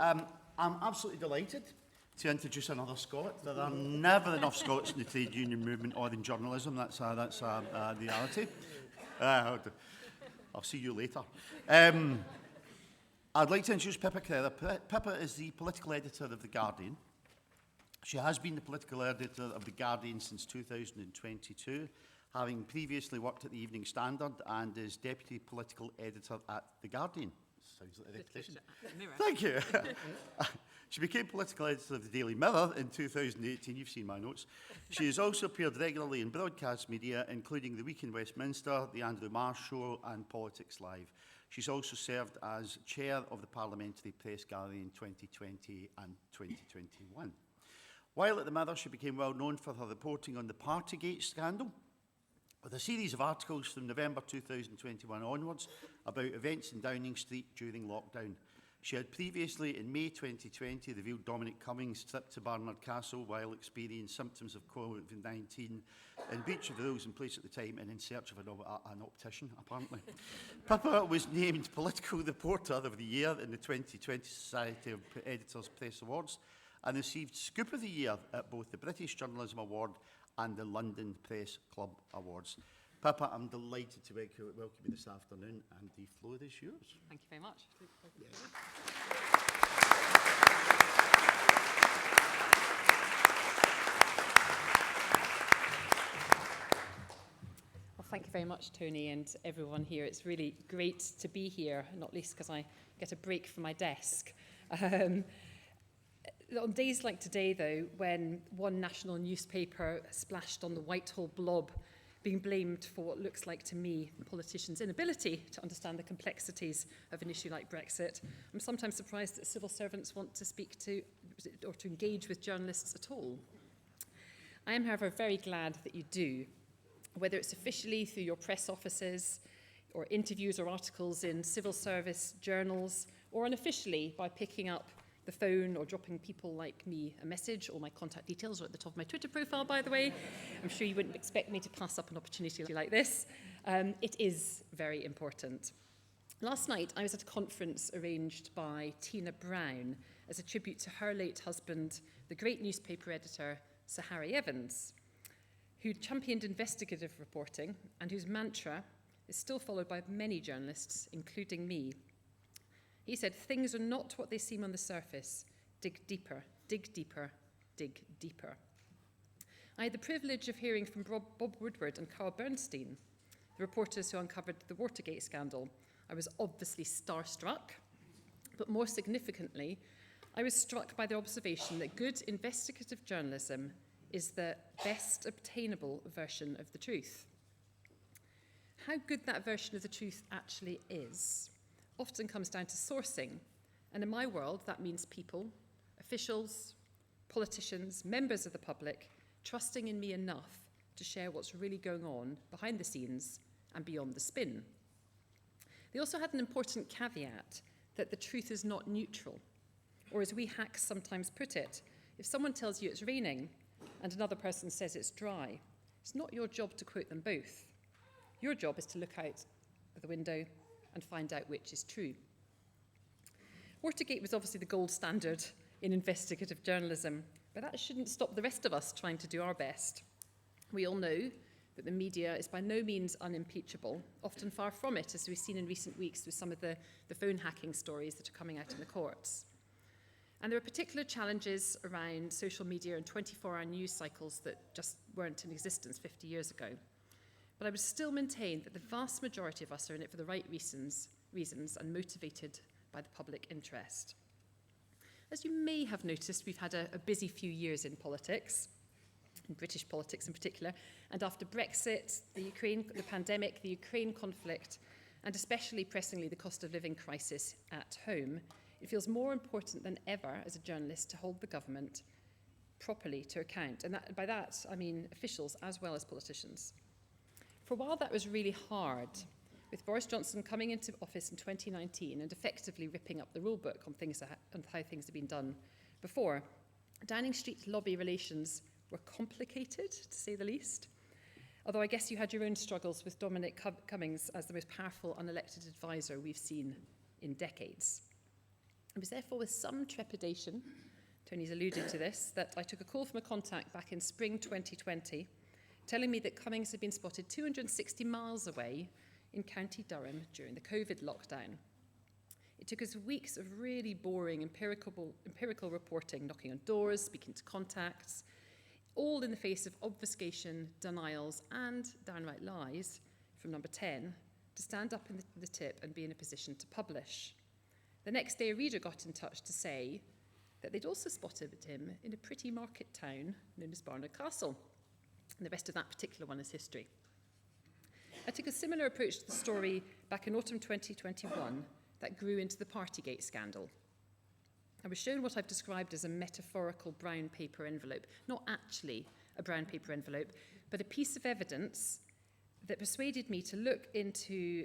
I'm absolutely delighted to introduce another Scot. There are never enough Scots in the trade union movement or in journalism. That's a reality. I'll see you later. I'd like to introduce Pippa Crerar. Pippa is the political editor of The Guardian. She has been the political editor of The Guardian since 2022, having previously worked at the Evening Standard, and is deputy political editor at The Guardian. Sounds like a reputation. Thank you. She became political editor of the Daily Mirror in 2018. You've seen my notes. She has also appeared regularly in broadcast media, including The Week in Westminster, The Andrew Marr Show, and Politics Live. She's also served as chair of the Parliamentary Press Gallery in 2020 and 2021. While at the Mirror, she became well known for her reporting on the Partygate scandal, with a series of articles from November 2021 onwards about events in Downing Street during lockdown. She had previously, in May 2020, revealed Dominic Cummings' trip to Barnard Castle while experiencing symptoms of COVID-19 in breach of the rules in place at the time and in search of an optician, apparently. Pippa was named Political Reporter of the Year in the 2020 Society of Editors Press Awards and received Scoop of the Year at both the British Journalism Award and the London Press Club Awards. Pippa, I'm delighted to welcome you this afternoon, and the floor is yours. Thank you very much. Yeah. Well, thank you very much, Tony, and everyone here. It's really great to be here, not least because I get a break from my desk. On days like today, though, when one national newspaper splashed on the Whitehall blob, being blamed for what looks like to me politicians' inability to understand the complexities of an issue like Brexit, I'm sometimes surprised that civil servants want to speak to or to engage with journalists at all. I am, however, very glad that you do, whether it's officially through your press offices or interviews or articles in civil service journals, or unofficially by picking up the phone or dropping people like me a message. All my contact details are at the top of my Twitter profile, by the way. I'm sure you wouldn't expect me to pass up an opportunity like this. It is very important. Last night, I was at a conference arranged by Tina Brown as a tribute to her late husband, the great newspaper editor, Sir Harry Evans, who championed investigative reporting and whose mantra is still followed by many journalists, including me. He said, "Things are not what they seem on the surface. Dig deeper, dig deeper, dig deeper." I had the privilege of hearing from Bob Woodward and Carl Bernstein, the reporters who uncovered the Watergate scandal. I was obviously starstruck, but more significantly, I was struck by their observation that good investigative journalism is the best obtainable version of the truth. How good that version of the truth actually is often comes down to sourcing, and in my world that means people, officials, politicians, members of the public trusting in me enough to share what's really going on behind the scenes and beyond the spin. They also had an important caveat that the truth is not neutral, or as we hacks sometimes put it, if someone tells you it's raining and another person says it's dry, it's not your job to quote them both. Your job is to look out of the window and find out which is true. Watergate was obviously the gold standard in investigative journalism, but that shouldn't stop the rest of us trying to do our best. We all know that the media is by no means unimpeachable, often far from it, as we've seen in recent weeks with some of the phone hacking stories that are coming out in the courts. And there are particular challenges around social media and 24-hour news cycles that just weren't in existence 50 years ago. But I would still maintain that the vast majority of us are in it for the right reasons and motivated by the public interest. As you may have noticed, we've had a busy few years in politics, in British politics in particular, and after Brexit, the pandemic, the Ukraine conflict, and especially pressingly the cost of living crisis at home, it feels more important than ever as a journalist to hold the government properly to account. And by that, I mean officials as well as politicians. For a while, that was really hard, with Boris Johnson coming into office in 2019 and effectively ripping up the rulebook on how things had been done before. Downing Street lobby relations were complicated, to say the least, although I guess you had your own struggles with Dominic Cummings as the most powerful unelected advisor we've seen in decades. It was therefore with some trepidation, Tony's alluded to this, that I took a call from a contact back in spring 2020, telling me that Cummings had been spotted 260 miles away in County Durham during the COVID lockdown. It took us weeks of really boring empirical reporting, knocking on doors, speaking to contacts, all in the face of obfuscation, denials, and downright lies from Number 10, to stand up in the tip and be in a position to publish. The next day, a reader got in touch to say that they'd also spotted him in a pretty market town known as Barnard Castle. And the rest of that particular one is history. I took a similar approach to the story back in autumn 2021 that grew into the Partygate scandal. I was shown what I've described as a metaphorical brown paper envelope, not actually a brown paper envelope, but a piece of evidence that persuaded me to look into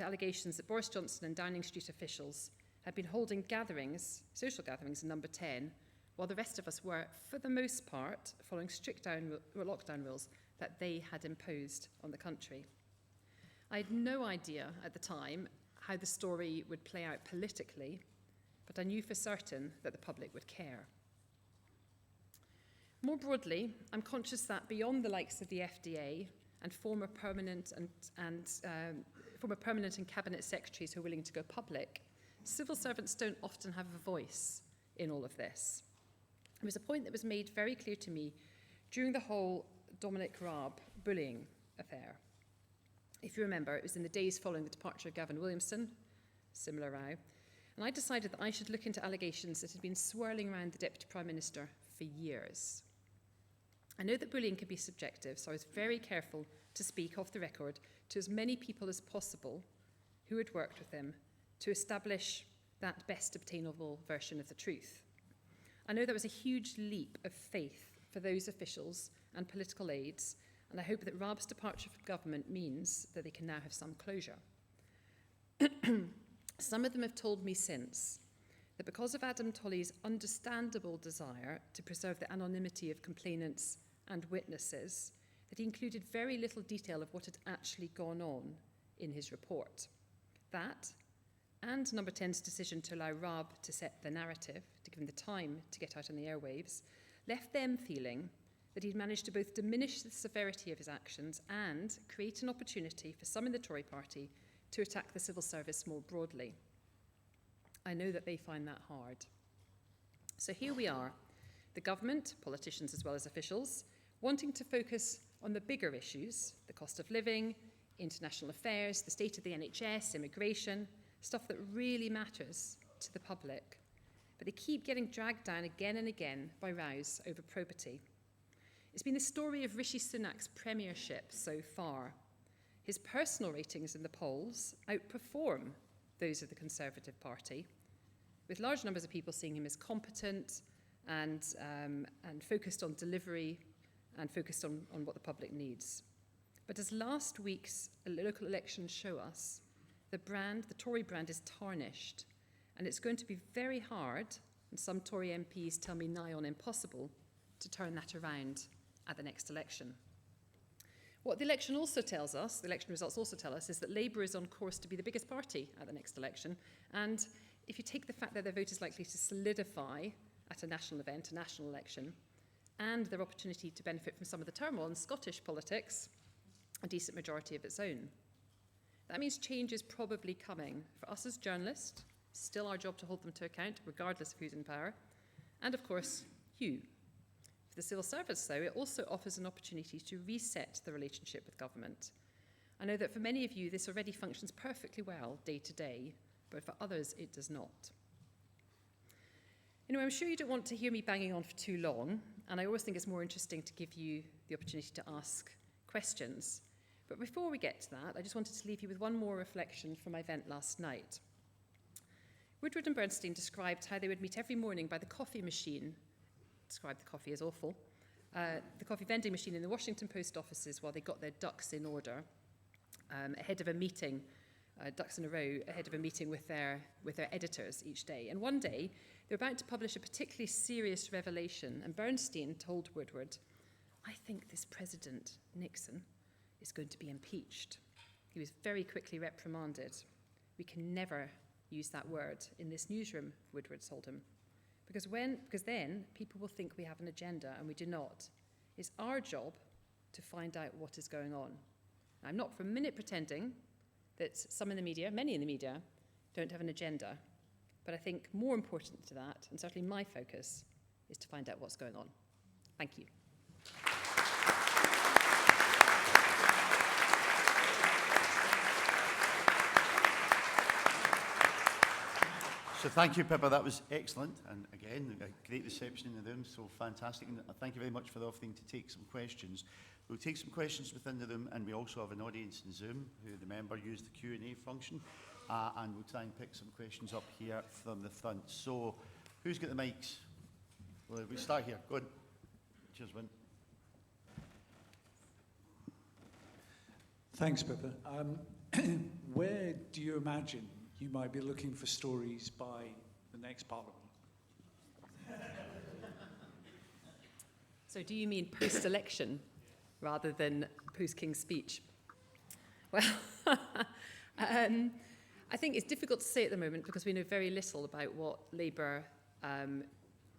allegations that Boris Johnson and Downing Street officials had been holding gatherings, social gatherings in Number 10, while the rest of us were, for the most part, following strict lockdown rules that they had imposed on the country. I had no idea at the time how the story would play out politically, but I knew for certain that the public would care. More broadly, I'm conscious that beyond the likes of the FDA and former permanent and cabinet secretaries who are willing to go public, civil servants don't often have a voice in all of this. It was a point that was made very clear to me during the whole Dominic Raab bullying affair. If you remember, it was in the days following the departure of Gavin Williamson, similar row, and I decided that I should look into allegations that had been swirling around the Deputy Prime Minister for years. I know that bullying can be subjective, so I was very careful to speak off the record to as many people as possible who had worked with him to establish that best obtainable version of the truth. I know that was a huge leap of faith for those officials and political aides, and I hope that Raab's departure from government means that they can now have some closure. Some of them have told me since that because of Adam Tolley's understandable desire to preserve the anonymity of complainants and witnesses, that he included very little detail of what had actually gone on in his report. That, and Number 10's decision to allow Raab to set the narrative, to give him the time to get out on the airwaves, left them feeling that he'd managed to both diminish the severity of his actions and create an opportunity for some in the Tory party to attack the civil service more broadly. I know that they find that hard. So here we are, the government, politicians as well as officials, wanting to focus on the bigger issues, the cost of living, international affairs, the state of the NHS, immigration, stuff that really matters to the public. But they keep getting dragged down again and again by rows over probity. It's been the story of Rishi Sunak's premiership so far. His personal ratings in the polls outperform those of the Conservative Party, with large numbers of people seeing him as competent and focused on delivery and focused on what the public needs. But as last week's local elections show us, the Tory brand is tarnished, and it's going to be very hard, and some Tory MPs tell me nigh on impossible, to turn that around at the next election. What the election also tells us, the election results also tell us, is that Labour is on course to be the biggest party at the next election. And if you take the fact that their vote is likely to solidify at a national event, a national election, and their opportunity to benefit from some of the turmoil in Scottish politics, a decent majority of its own. That means change is probably coming. For us as journalists, still our job to hold them to account, regardless of who's in power, and of course, you. For the civil service, though, it also offers an opportunity to reset the relationship with government. I know that for many of you, this already functions perfectly well day to day, but for others, it does not. I'm sure you don't want to hear me banging on for too long, and I always think it's more interesting to give you the opportunity to ask questions. But before we get to that, I just wanted to leave you with one more reflection from my event last night. Woodward and Bernstein described how they would meet every morning by the coffee machine, described the coffee as awful, the coffee vending machine in the Washington Post offices while they got their ducks in order ahead of a meeting, ducks in a row, ahead of a meeting with their editors each day. And one day, they were about to publish a particularly serious revelation, and Bernstein told Woodward, "I think this President, Nixon, is going to be impeached." He was very quickly reprimanded. "We can never use that word in this newsroom, Woodward told him. Because then people will think we have an agenda, and we do not. It's our job to find out what is going on. Now, I'm not for a minute pretending that some in the media, many in the media, don't have an agenda. But I think more important to that, and certainly my focus, is to find out what's going on. Thank you. So thank you, Pippa. That was excellent. And again, a great reception in the room, so fantastic. And thank you very much for offering to take some questions. We'll take some questions within the room, and we also have an audience in Zoom who, remember, use the Q&A function. And we'll try and pick some questions up here from the front. So who's got the mics? Well, we start here. Go on. Cheers, Win. Thanks, Pippa. Where do you imagine you might be looking for stories by the next Parliament? So do you mean post-election rather than post-King's speech? Well, I think it's difficult to say at the moment because we know very little about what Labour are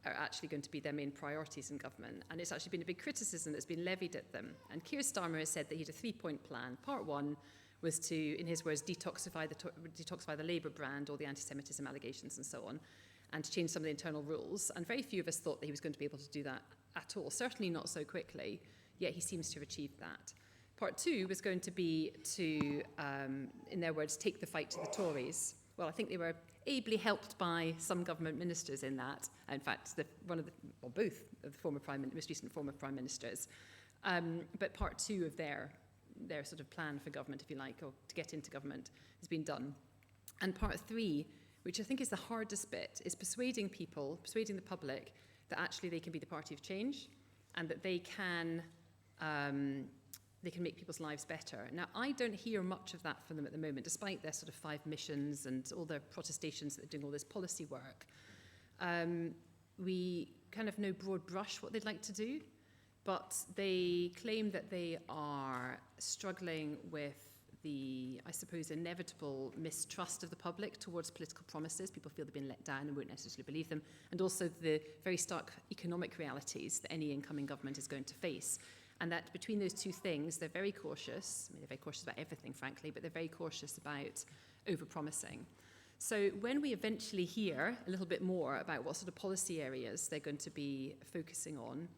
actually going to be their main priorities in government. And it's actually been a big criticism that's been levied at them. And Keir Starmer has said that he had a 3-point plan. Part one was to, in his words, detoxify the Labour brand, all the anti-Semitism allegations and so on, and to change some of the internal rules. And very few of us thought that he was going to be able to do that at all, certainly not so quickly, yet he seems to have achieved that. Part two was going to be to, in their words, take the fight to the Tories. Well, I think they were ably helped by some government ministers in that. In fact, both of the most recent former prime ministers. But part two of their sort of plan for government, if you like, or to get into government, has been done. And part three, which I think is the hardest bit, is persuading the public that actually they can be the party of change and that they can make people's lives better. Now, I don't hear much of that from them at the moment, despite their sort of 5 missions and all their protestations that they're doing all this policy work. We kind of know broad brush what they'd like to do, but they claim that they are struggling with the, I suppose, inevitable mistrust of the public towards political promises. People feel they've been let down and won't necessarily believe them, and also the very stark economic realities that any incoming government is going to face. And that between those two things, they're very cautious. I mean, they're very cautious about everything, frankly, but they're very cautious about overpromising. So when we eventually hear a little bit more about what sort of policy areas they're going to be focusing on,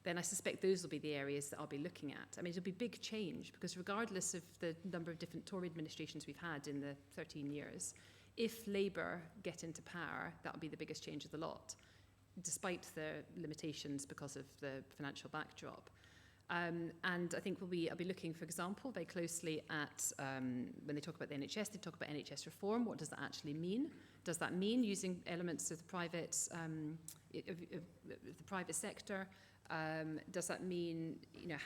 then I suspect those will be the areas that I'll be looking at. I mean, it'll be big change, because regardless of the number of different Tory administrations we've had in the 13 years, if Labour get into power, that'll be the biggest change of the lot, despite the limitations because of the financial backdrop. And I think I'll be looking, for example, very closely at, when they talk about the NHS, they talk about NHS reform. What does that actually mean? Does that mean using elements of the private sector? Does that mean,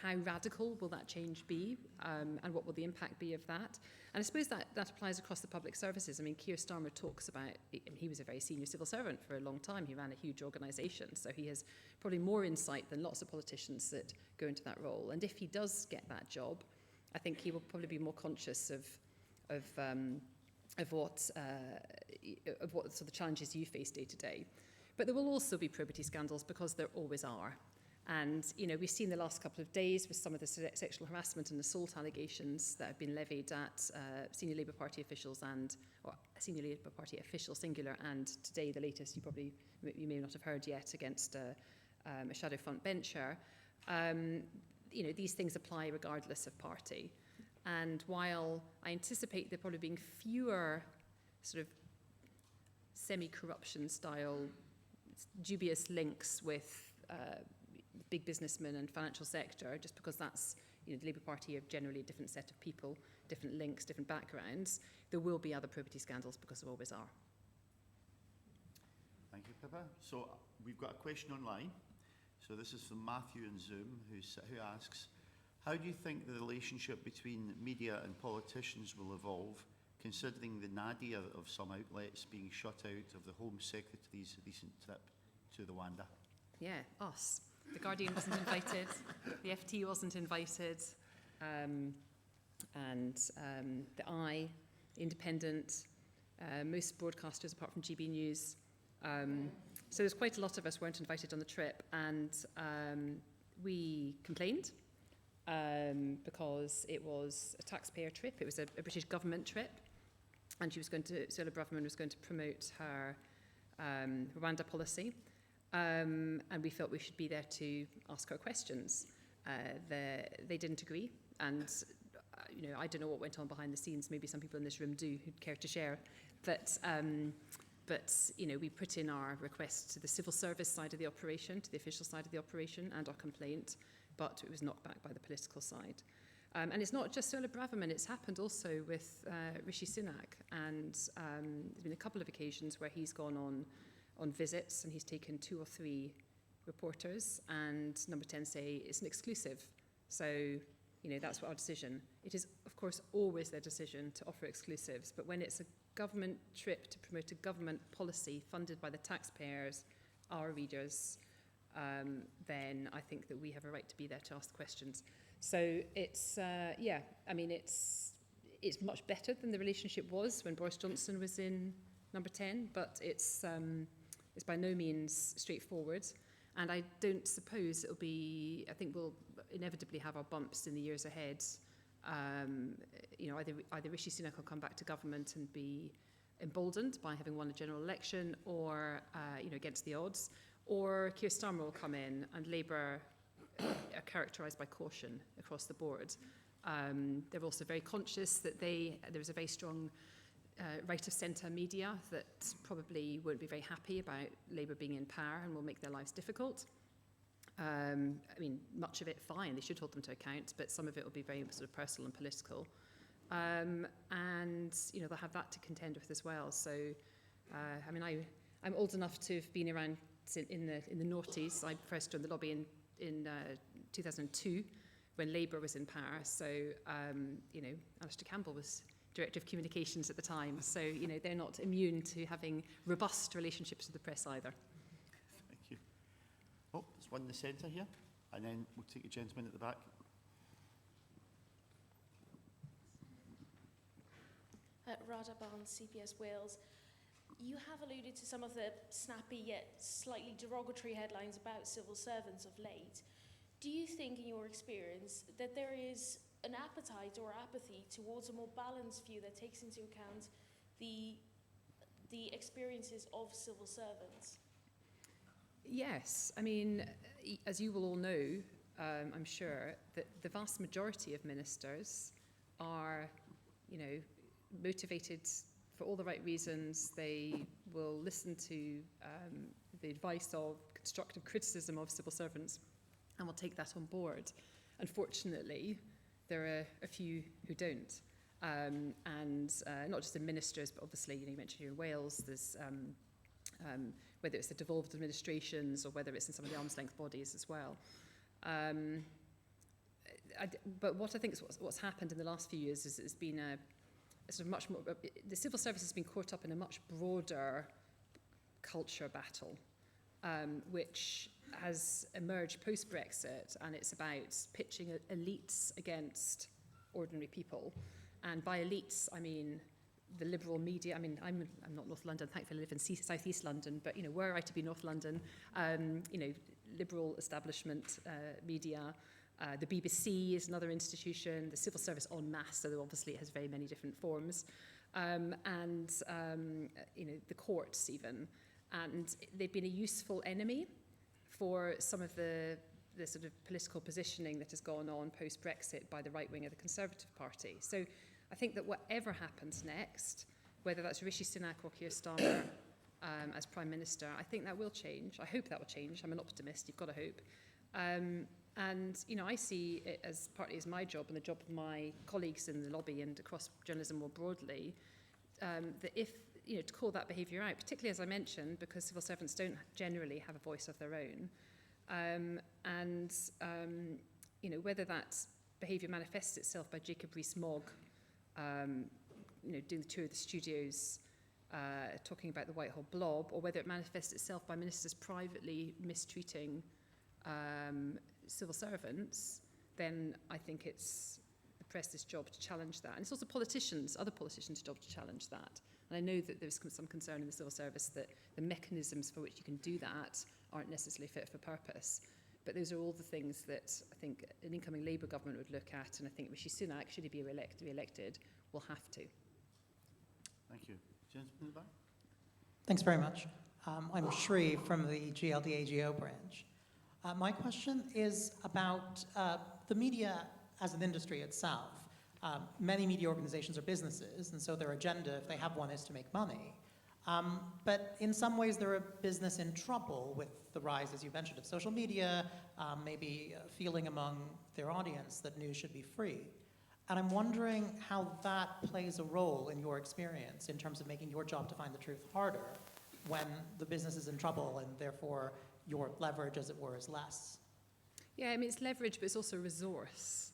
how radical will that change be? And what will the impact be of that? And I suppose that applies across the public services. I mean, Keir Starmer talks about, he was a very senior civil servant for a long time. He ran a huge organisation, so he has probably more insight than lots of politicians that go into that role. And if he does get that job, I think he will probably be more conscious of what sort of challenges you face day to day. But there will also be probity scandals, because there always are. And, we've seen the last couple of days with some of the sexual harassment and assault allegations that have been levied at senior Labour Party officials senior Labour Party official singular, and today the latest you may not have heard yet against a shadow front bencher. These things apply regardless of party. And while I anticipate there probably being fewer sort of semi-corruption style dubious links with big businessmen and financial sector, just because that's, the Labour Party are generally a different set of people, different links, different backgrounds, there will be other probity scandals, because there always are. Thank you, Pippa. So we've got a question online. So this is from Matthew in Zoom, who asks, how do you think the relationship between media and politicians will evolve, considering the nadir of some outlets being shut out of the Home Secretary's recent trip to Rwanda? Yeah, us. The Guardian wasn't invited, the FT wasn't invited, and the Eye, Independent, most broadcasters apart from GB News. So there's quite a lot of us weren't invited on the trip, and we complained because it was a taxpayer trip. It was a British government trip, and Suella Braverman was going to promote her Rwanda policy, and we felt we should be there to ask her questions. They didn't agree, and I don't know what went on behind the scenes. Maybe some people in this room do who'd care to share. But we put in our request to the civil service side of the operation, to the official side of the operation, and our complaint, but it was knocked back by the political side. And it's not just Suella Braverman, it's happened also with Rishi Sunak, and there's been a couple of occasions where he's gone on visits and he's taken 2 or 3 reporters, and Number 10 say it's an exclusive. So, that's our decision. It is, of course, always their decision to offer exclusives, but when it's a government trip to promote a government policy funded by the taxpayers, our readers, then I think that we have a right to be there to ask the questions. So it's, it's much better than the relationship was when Boris Johnson was in Number 10, but it's by no means straightforward. And I don't suppose it'll be, I think we'll inevitably have our bumps in the years ahead. Either Rishi Sunak will come back to government and be emboldened by having won a general election, or against the odds, or Keir Starmer will come in, and Labour are characterised by caution across the board. They're also very conscious that there's a very strong right of centre media that probably won't be very happy about Labour being in power and will make their lives difficult. Much of it fine, they should hold them to account, but some of it will be very sort of personal and political. And they'll have that to contend with as well. So, I'm old enough to have been around in the noughties. I first joined the lobby in 2002 when Labour was in power. So, Alistair Campbell was Director of Communications at the time. So, they're not immune to having robust relationships with the press either. Thank you. Oh, there's one in the centre here, and then we'll take a gentleman at the back. Radha Barnes, CBS Wales. You have alluded to some of the snappy yet slightly derogatory headlines about civil servants of late. Do you think, in your experience, that there is an appetite or apathy towards a more balanced view that takes into account the experiences of civil servants? Yes, as you will all know, I'm sure, that the vast majority of ministers are, motivated for all the right reasons. They will listen to the advice of constructive criticism of civil servants and will take that on board. Unfortunately, there are a few who don't. And not just in ministers, but obviously, you mentioned here in Wales, there's whether it's the devolved administrations or whether it's in some of the arm's length bodies as well. But what I think is what's happened in the last few years is it's been a sort of much more, the civil service has been caught up in a much broader culture battle, which has emerged post-Brexit, and it's about pitching elites against ordinary people. And by elites, I mean the liberal media. I'm not North London, thankfully I live in South East London, but were I to be North London, liberal establishment media. The BBC is another institution, the civil service en masse, although obviously it has very many different forms, and the courts even. And they've been a useful enemy for some of the sort of political positioning that has gone on post-Brexit by the right wing of the Conservative Party. So I think that whatever happens next, whether that's Rishi Sunak or Keir Starmer as Prime Minister, I think that will change. I hope that will change. I'm an optimist, you've got to hope. And I see it as partly as my job and the job of my colleagues in the lobby and across journalism more broadly, that if, to call that behaviour out, particularly as I mentioned, because civil servants don't generally have a voice of their own, whether that behaviour manifests itself by Jacob Rees-Mogg, doing the tour of the studios, talking about the Whitehall blob, or whether it manifests itself by ministers privately mistreating civil servants, then I think it's the press's job to challenge that. And it's also other politicians' job to challenge that. And I know that there's some concern in the civil service that the mechanisms for which you can do that aren't necessarily fit for purpose. But those are all the things that I think an incoming Labour government would look at, and I think Rishi Sunak, should he be re-elected, will have to. Thank you. Gentleman in the back? Thanks very much. I'm Shri from the GLD-AGO branch. My question is about the media as an industry itself. Many media organizations are businesses, and so their agenda, if they have one, is to make money. But in some ways, they're a business in trouble with the rise, as you mentioned, of social media, maybe a feeling among their audience that news should be free. And I'm wondering how that plays a role in your experience in terms of making your job to find the truth harder when the business is in trouble and therefore your leverage, as it were, is less. Yeah, I mean, it's leverage, but it's also a resource.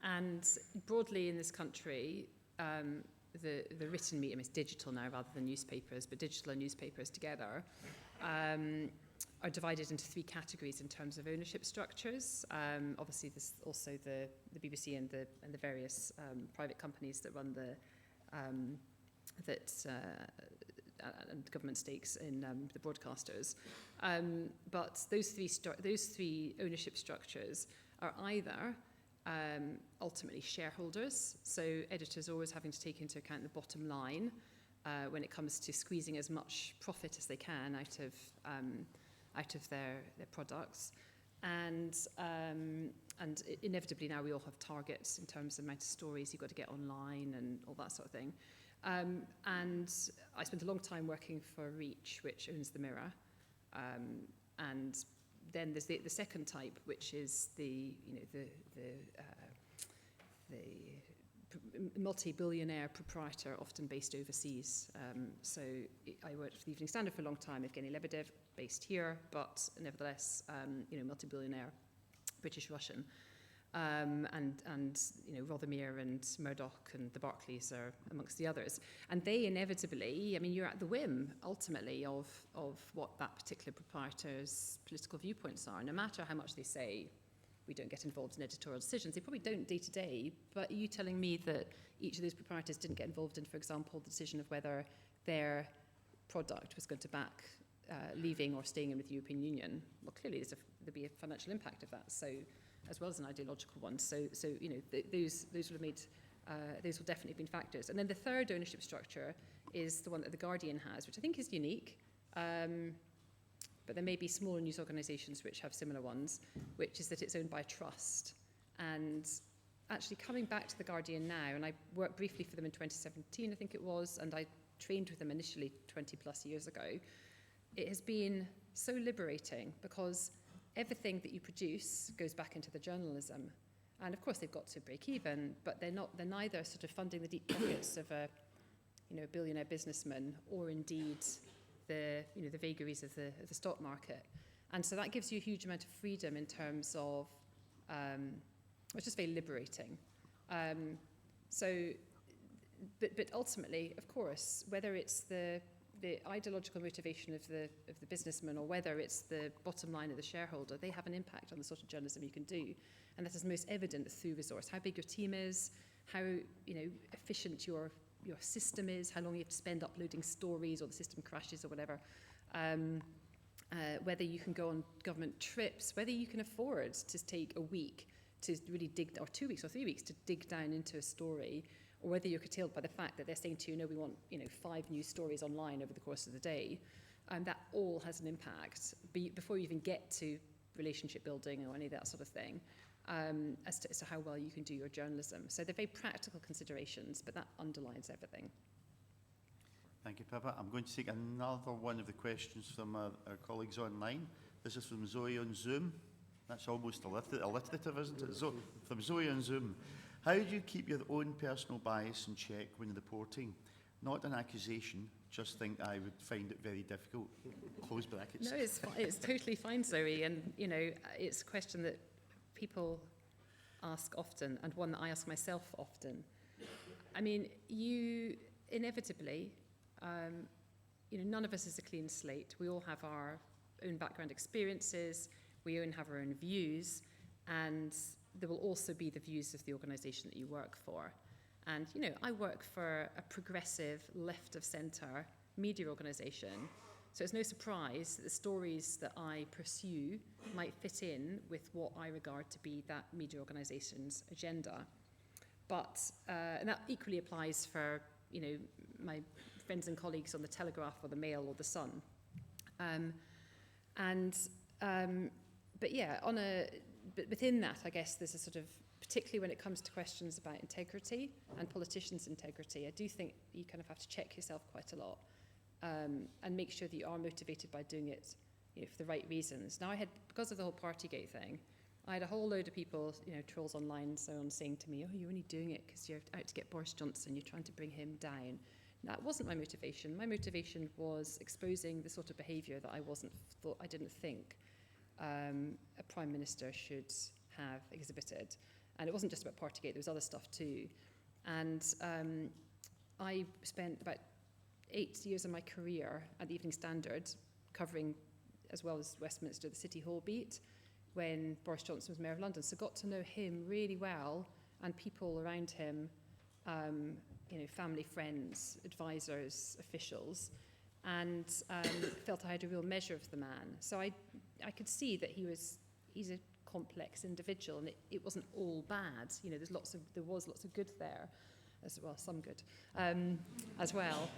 And broadly in this country, the written media, I mean, it's digital now rather than newspapers, but digital and newspapers together are divided into three categories in terms of ownership structures. Obviously, there's also the BBC and the various private companies that run and government stakes in the broadcasters. But those three ownership structures are either ultimately shareholders, so editors always having to take into account the bottom line when it comes to squeezing as much profit as they can out of their products, and inevitably now we all have targets in terms of the amount of stories you've got to get online and all that sort of thing. And I spent a long time working for Reach, which owns the Mirror, and then there's the second type, which is the multi-billionaire proprietor, often based overseas. So I worked for the Evening Standard for a long time, Evgeny Lebedev, based here, but nevertheless, multi-billionaire, British-Russian. And Rothermere and Murdoch and the Barclays are amongst the others. And they inevitably, I mean, you're at the whim, ultimately, of what that particular proprietor's political viewpoints are. No matter how much they say, we don't get involved in editorial decisions, they probably don't day to day, but are you telling me that each of those proprietors didn't get involved in, for example, the decision of whether their product was going to back leaving or staying in with the European Union? Well, clearly there'd be a financial impact of that. So, as well as an ideological one. So those would have made, those will definitely have been factors. And then the third ownership structure is the one that The Guardian has, which I think is unique. But there may be smaller news organisations which have similar ones, which is that it's owned by a trust. And actually coming back to The Guardian now, and I worked briefly for them in 2017, I think it was, and I trained with them initially 20 plus years ago, it has been so liberating because everything that you produce goes back into the journalism. And of course they've got to break even, but they're neither sort of funding the deep pockets of a billionaire businessman or indeed the vagaries of the stock market. And so that gives you a huge amount of freedom in terms of, it's just very liberating. But ultimately, of course, whether it's the ideological motivation of the businessman or whether it's the bottom line of the shareholder, they have an impact on the sort of journalism you can do. And that is most evident through resource. How big your team is, how efficient your system is, how long you have to spend uploading stories or the system crashes or whatever. Whether you can go on government trips, whether you can afford to take a week to really dig, or 2 weeks or 3 weeks to dig down into a story, or whether you're curtailed by the fact that they're saying to you, no, we want 5 news stories online over the course of the day. That all has an impact before you even get to relationship building or any of that sort of thing, as to how well you can do your journalism. So they're very practical considerations, but that underlines everything. Thank you, Pippa. I'm going to take another one of the questions from our colleagues online. This is from Zoe on Zoom. That's almost alliterative, isn't it? From Zoe on Zoom. How do you keep your own personal bias in check when reporting? Not an accusation, just think I would find it very difficult. Close brackets. No, it's totally fine, Zoe. And, it's a question that people ask often and one that I ask myself often. I mean, you inevitably, none of us is a clean slate. We all have our own background experiences. We all have our own views. And there will also be the views of the organisation that you work for. And, you know, I work for a progressive, left-of-centre media organisation, so it's no surprise that the stories that I pursue might fit in with what I regard to be that media organisation's agenda. But, and that equally applies for, you know, my friends and colleagues on the Telegraph or the Mail or the Sun. But yeah, but within that, I guess there's a sort of, particularly when it comes to questions about integrity and politicians' integrity, I do think you kind of have to check yourself quite a lot and make sure that you are motivated by doing it, you know, for the right reasons. Now, because of the whole Partygate thing, I had a whole load of people, you know, trolls online and so on, saying to me, oh, you're only doing it because you're out to get Boris Johnson, you're trying to bring him down. That wasn't my motivation. My motivation was exposing the sort of behaviour that I didn't think a Prime Minister should have exhibited. And it wasn't just about Partygate, there was other stuff too. And I spent about 8 years of my career at the Evening Standard covering, as well as Westminster, the City Hall beat when Boris Johnson was Mayor of London. So got to know him really well and people around him, you know, family, friends, advisors, officials, and felt I had a real measure of the man. So I could see that he's a complex individual, and it wasn't all bad. You know, there was lots of good there, as well, some good, as well.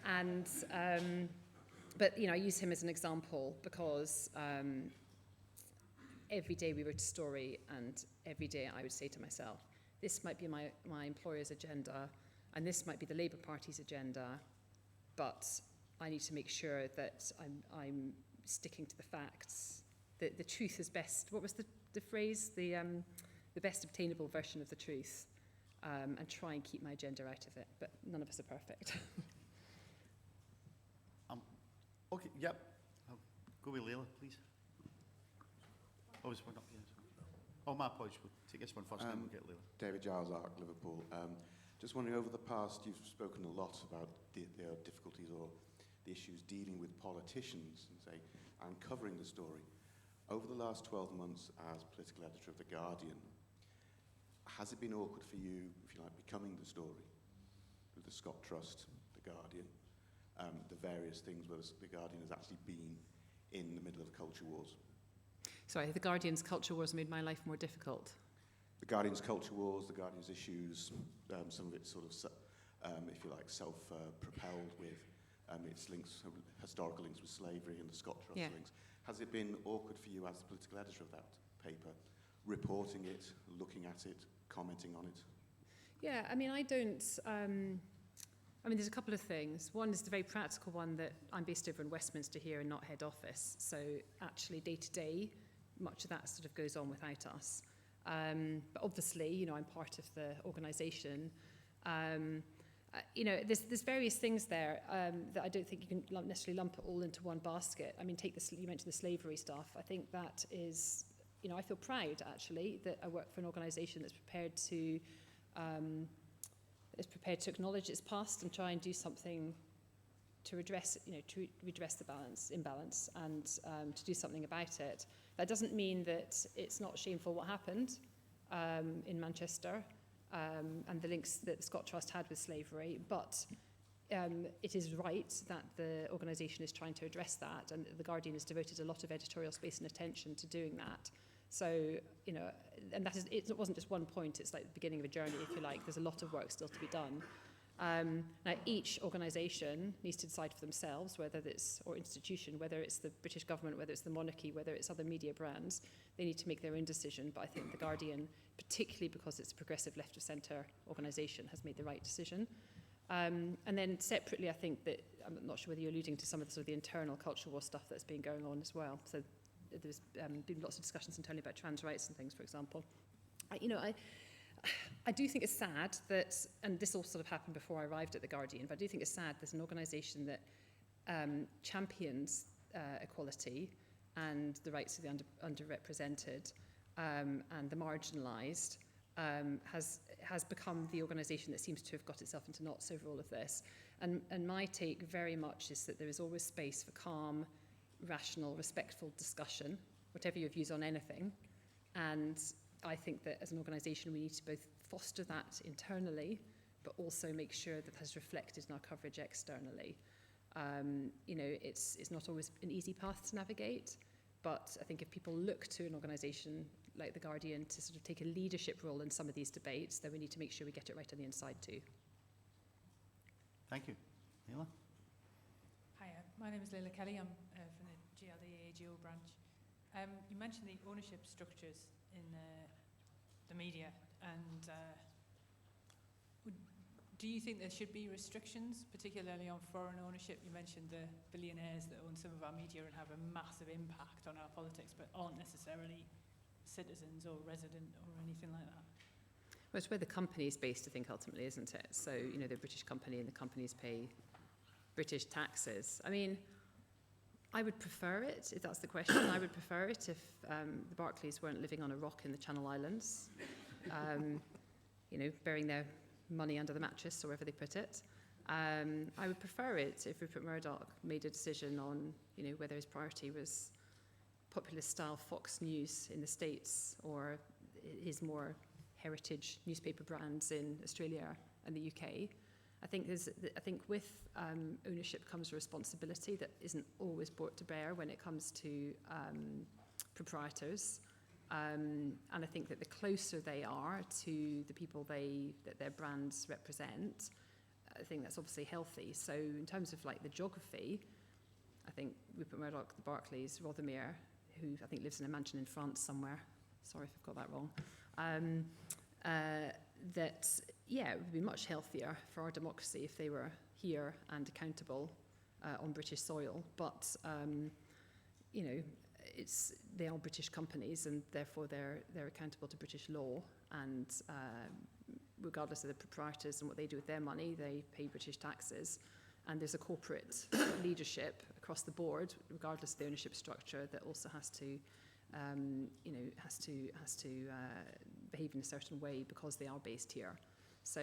And but you know, I use him as an example because every day we wrote a story, and every day I would say to myself, this might be my employer's agenda, and this might be the Labour Party's agenda, but I need to make sure that I'm sticking to the facts. The truth is best. What was the phrase? The best obtainable version of the truth, and try and keep my agenda out of it. But none of us are perfect. Okay, yep. I'll go with Leila, please. Oh, is one up here? Oh, my apologies. We'll take this one first, then we'll get Leila. David Giles, ARC, Liverpool. Just wondering, over the past, you've spoken a lot about the difficulties or the issues dealing with politicians and covering the story. Over the last 12 months as political editor of The Guardian, has it been awkward for you, if you like, becoming the story with the Scott Trust, The Guardian, the various things where The Guardian has actually been in the middle of culture wars? Sorry, The Guardian's culture wars made my life more difficult. The Guardian's culture wars, The Guardian's issues, some of it sort of, if you like, self-propelled with its links, historical links with slavery and the Scott Trust links. Has it been awkward for you as the political editor of that paper, reporting it, looking at it, commenting on it? Yeah, I mean, I don't... I mean, there's a couple of things. One is the very practical one that I'm based over in Westminster here and not head office. So actually, day to day, much of that sort of goes on without us. But obviously, you know, I'm part of the organisation. You know, there's various things there that I don't think you can necessarily lump it all into one basket. I mean, you mentioned the slavery stuff. I think that is, you know, I feel proud actually that I work for an organisation that's prepared to acknowledge its past and try and do something to redress, you know, to redress the imbalance, and to do something about it. That doesn't mean that it's not shameful what happened in Manchester. And the links that the Scott Trust had with slavery, but it is right that the organisation is trying to address that, and The Guardian has devoted a lot of editorial space and attention to doing that. So, you know, and that is, it wasn't just one point, it's like the beginning of a journey, if you like. There's a lot of work still to be done. Now, each organisation needs to decide for themselves, or institution, whether it's the British government, whether it's the monarchy, whether it's other media brands, they need to make their own decision. But I think The Guardian, particularly because it's a progressive left-of-centre organisation, has made the right decision. And then separately, I think that, I'm not sure whether you're alluding to some of the sort of the internal cultural war stuff that's been going on as well. So there's been lots of discussions internally about trans rights and things, for example. I do think it's sad that, and this all sort of happened before I arrived at The Guardian, but I do think it's sad there's an organisation that champions equality and the rights of the underrepresented and the marginalised has become the organisation that seems to have got itself into knots over all of this. And my take very much is that there is always space for calm, rational, respectful discussion, whatever your views on anything. And I think that as an organisation we need to both foster that internally, but also make sure that has reflected in our coverage externally. You know, it's not always an easy path to navigate, but I think if people look to an organisation like The Guardian to sort of take a leadership role in some of these debates, then we need to make sure we get it right on the inside too. Thank you. Leila? Hi, my name is Leila Kelly. I'm from the GLDA AGO branch. You mentioned the ownership structures in the media, and do you think there should be restrictions, particularly on foreign ownership? You mentioned the billionaires that own some of our media and have a massive impact on our politics, but aren't necessarily citizens or resident or anything like that. Well, it's where the company is based, I think, ultimately, isn't it? So, you know, they're a British company and the companies pay British taxes. I mean, I would prefer it, if that's the question. I would prefer it if the Barclays weren't living on a rock in the Channel Islands, you know, burying their money under the mattress or wherever they put it. I would prefer it if Rupert Murdoch made a decision on, you know, whether his priority was populist-style Fox News in the States or his more heritage newspaper brands in Australia and the UK. I think with ownership comes a responsibility that isn't always brought to bear when it comes to proprietors. And I think that the closer they are to the people that their brands represent, I think that's obviously healthy. So in terms of like the geography, I think Rupert Murdoch, the Barclays, Rothermere, who I think lives in a mansion in France somewhere, sorry if I've got that wrong, that, yeah, it would be much healthier for our democracy if they were here and accountable on British soil. But, you know, they are British companies and therefore they're accountable to British law, and regardless of the proprietors and what they do with their money, they pay British taxes. And there's a corporate leadership across the board, regardless of the ownership structure, that also has to, you know, has to behave in a certain way because they are based here. So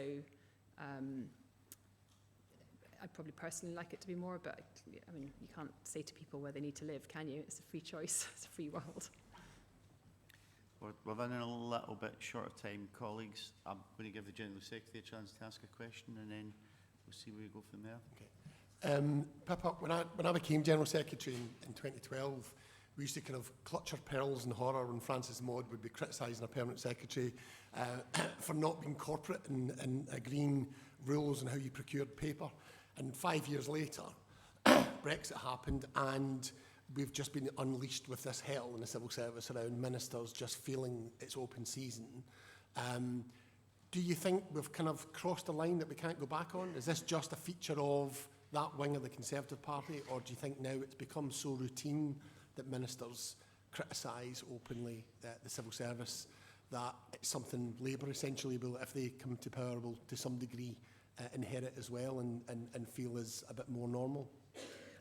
I'd probably personally like it to be more, but I mean, you can't say to people where they need to live, can you? It's a free choice. It's a free world. We're running a little bit short of time, colleagues. I'm going to give the General Secretary a chance to ask a question, and then we'll see where we go from there. Okay. Pippa, when I became General Secretary in 2012, we used to kind of clutch our pearls in horror when Francis Maud would be criticising our Permanent Secretary for not being corporate and agreeing rules on how you procured paper. And 5 years later, Brexit happened, and we've just been unleashed with this hell in the civil service around ministers just feeling it's open season. Do you think we've kind of crossed a line that we can't go back on? Is this just a feature of that wing of the Conservative Party, or do you think now it's become so routine that ministers criticise openly the civil service that it's something Labour essentially will, if they come to power, will to some degree inherit as well and feel is a bit more normal?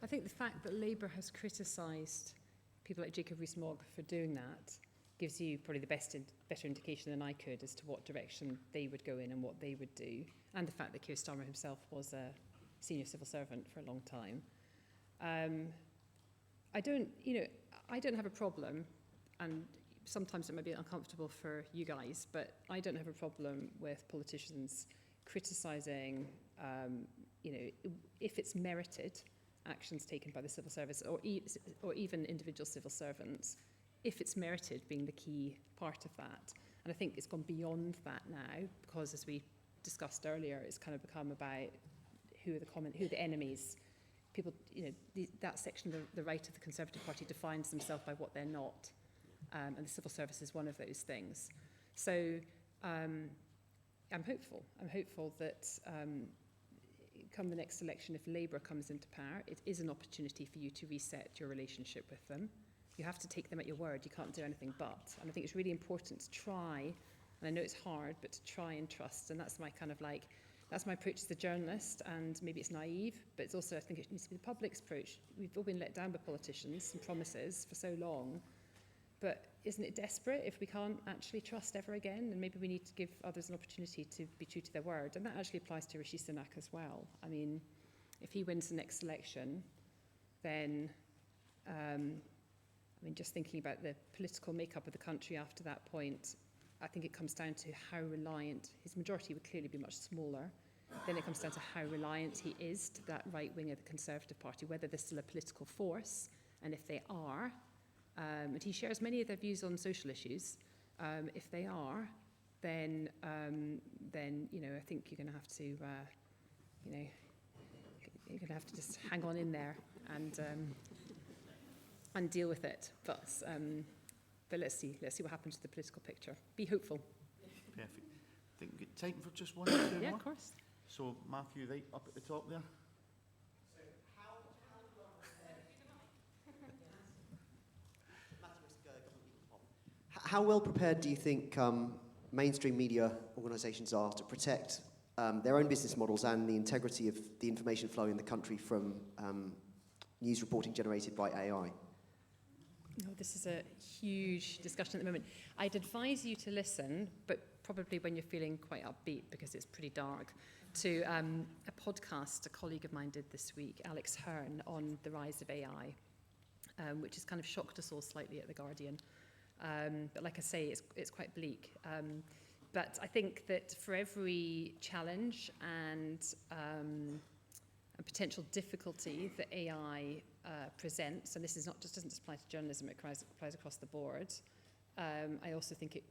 I think the fact that Labour has criticised people like Jacob Rees-Mogg for doing that gives you probably the better indication than I could as to what direction they would go in and what they would do, and the fact that Keir Starmer himself was a senior civil servant for a long time. I don't have a problem, and sometimes it might be uncomfortable for you guys, but I don't have a problem with politicians criticising, you know, if it's merited, actions taken by the civil service or even individual civil servants, if it's merited being the key part of that. And I think it's gone beyond that now, because as we discussed earlier, it's kind of become about who are the enemies. People, you know, that section of the right of the Conservative Party defines themselves by what they're not, and the civil service is one of those things. So I'm hopeful. I'm hopeful that come the next election, if Labour comes into power, it is an opportunity for you to reset your relationship with them. You have to take them at your word. You can't do anything but. And I think it's really important to try, and I know it's hard, but to try and trust. And that's my kind of like, that's my approach as a journalist, and maybe it's naive, but it's also, I think it needs to be the public's approach. We've all been let down by politicians and promises for so long, but isn't it desperate if we can't actually trust ever again? And maybe we need to give others an opportunity to be true to their word. And that actually applies to Rishi Sunak as well. I mean, if he wins the next election, then, I mean, just thinking about the political makeup of the country after that point, I think it comes down to how reliant, his majority would clearly be much smaller, Then it comes down to how reliant he is to that right wing of the Conservative Party, whether they're still a political force, and if they are, and he shares many of their views on social issues. If they are, then you know, I think you're going to have to, you know, you're going to have to just hang on in there and deal with it. But let's see what happens to the political picture. Be hopeful. Perfect. I think we've got time for just one or two Yeah, more. of course. So Matthew, right up at the top there. How well prepared do you think mainstream media organisations are to protect their own business models and the integrity of the information flowing in the country from news reporting generated by AI? Oh, this is a huge discussion at the moment. I'd advise you to listen, but probably when you're feeling quite upbeat, because it's pretty dark, to a podcast a colleague of mine did this week, Alex Hearn, on the rise of AI, which has kind of shocked us all slightly at The Guardian. But like I say, it's quite bleak. But I think that for every challenge and a potential difficulty that AI presents, and this is not just doesn't just apply to journalism, it applies across the board. I also think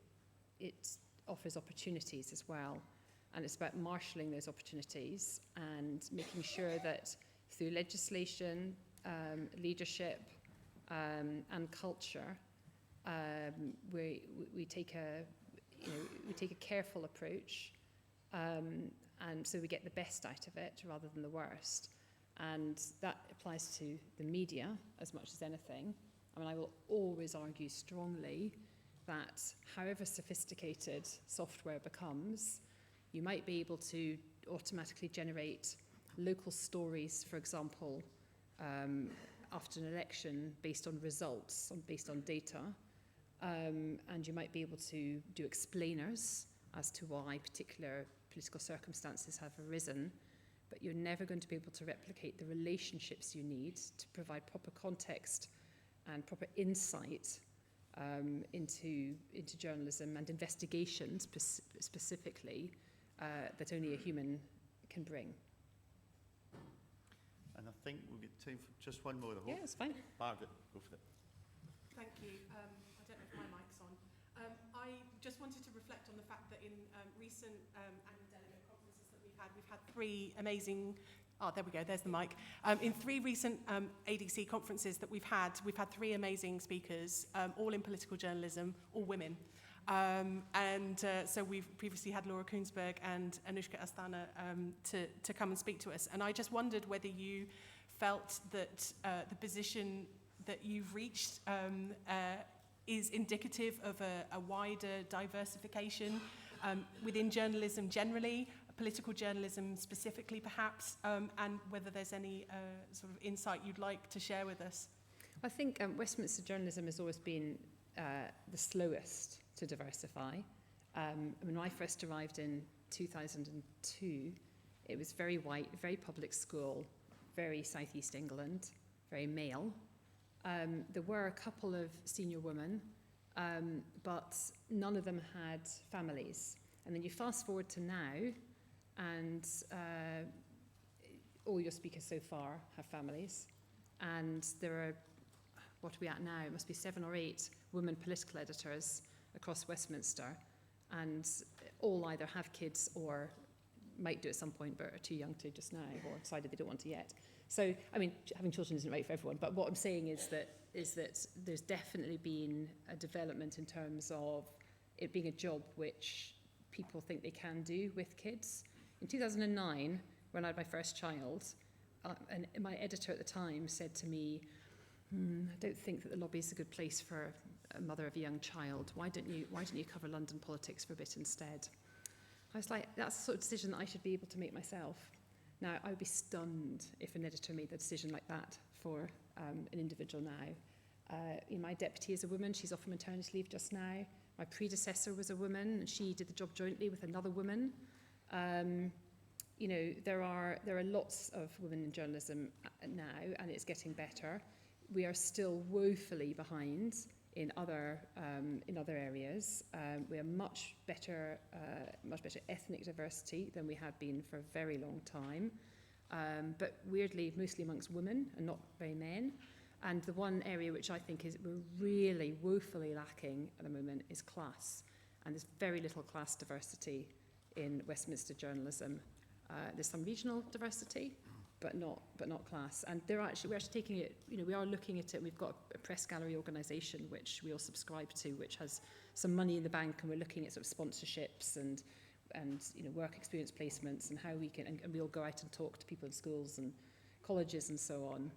it offers opportunities as well, and it's about marshalling those opportunities and making sure that through legislation, leadership, and culture, we take a careful approach, and so we get the best out of it rather than the worst. And that applies to the media as much as anything. I mean, I will always argue strongly that however sophisticated software becomes, you might be able to automatically generate local stories, for example, after an election based on results, based on data, and you might be able to do explainers as to why particular political circumstances have arisen, but you're never going to be able to replicate the relationships you need to provide proper context and proper insight into journalism and investigation specifically that only a human can bring. And I think we'll get time for just one more, I hope. Yeah, it's fine. Margaret, go for it. Thank you. I don't know if my mic's on. I just wanted to reflect on the fact that in recent annual delegate conferences that we've had three amazing, there we go, there's the mic. In three recent ADC conferences that we've had three amazing speakers, all in political journalism, all women. So we've previously had Laura Koonsberg and Anushka Asthana to come and speak to us. And I just wondered whether you felt that the position that you've reached is indicative of a wider diversification within journalism generally, political journalism specifically perhaps, and whether there's any sort of insight you'd like to share with us. I think Westminster journalism has always been the slowest to diversify. When I first arrived in 2002, it was very white, very public school, very Southeast England, very male. There were a couple of senior women, but none of them had families. And then you fast forward to now, and all your speakers so far have families. And there are, what are we at now? It must be 7 or 8 women political editors across Westminster, and all either have kids or might do at some point, but are too young to just now, or decided they don't want to yet. So, I mean, having children isn't right for everyone, but what I'm saying is that there's definitely been a development in terms of it being a job which people think they can do with kids. In 2009, when I had my first child, and my editor at the time said to me, I don't think that the lobby is a good place for a mother of a young child. Why don't you cover London politics for a bit instead? I was like, that's the sort of decision that I should be able to make myself. Now, I would be stunned if an editor made a decision like that for an individual now. My deputy is a woman. She's off on maternity leave just now. My predecessor was a woman, and she did the job jointly with another woman. There are lots of women in journalism now, and it's getting better. we are still woefully behind in other areas. We have much better ethnic diversity than we have been for a very long time, but weirdly mostly amongst women and not very men. And the one area which I think is we're really woefully lacking at the moment is class, and there's very little class diversity in Westminster journalism. There's some regional diversity, but not class. And we're actually taking it, we are looking at it. We've got a press gallery organisation which we all subscribe to, which has some money in the bank, and we're looking at sort of sponsorships and work experience placements and how we can, and we all go out and talk to people in schools and colleges and so on.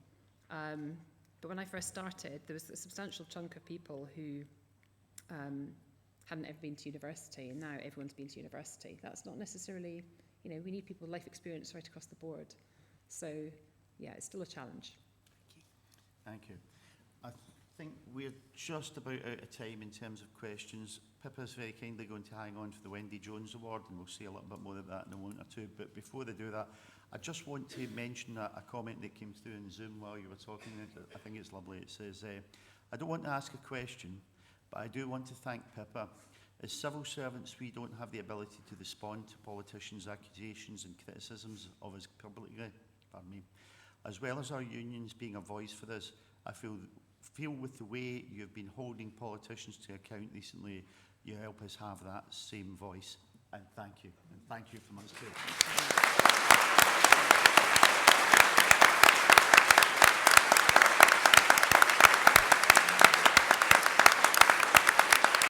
But when I first started, there was a substantial chunk of people who hadn't ever been to university, and now everyone's been to university. That's not necessarily, we need people with life experience right across the board. So, yeah, it's still a challenge. Thank you. I think we're just about out of time in terms of questions. Pippa's very kindly going to hang on for the Wendy Jones Award, and we'll see a little bit more of that in a moment or two. But before they do that, I just want to mention a comment that came through in Zoom while you were talking. I think it's lovely. It says, I don't want to ask a question, but I do want to thank Pippa. As civil servants, we don't have the ability to respond to politicians' accusations and criticisms of us publicly, as well as our unions being a voice for this. I feel with the way you've been holding politicians to account recently, you help us have that same voice. And thank you. And thank you from us too.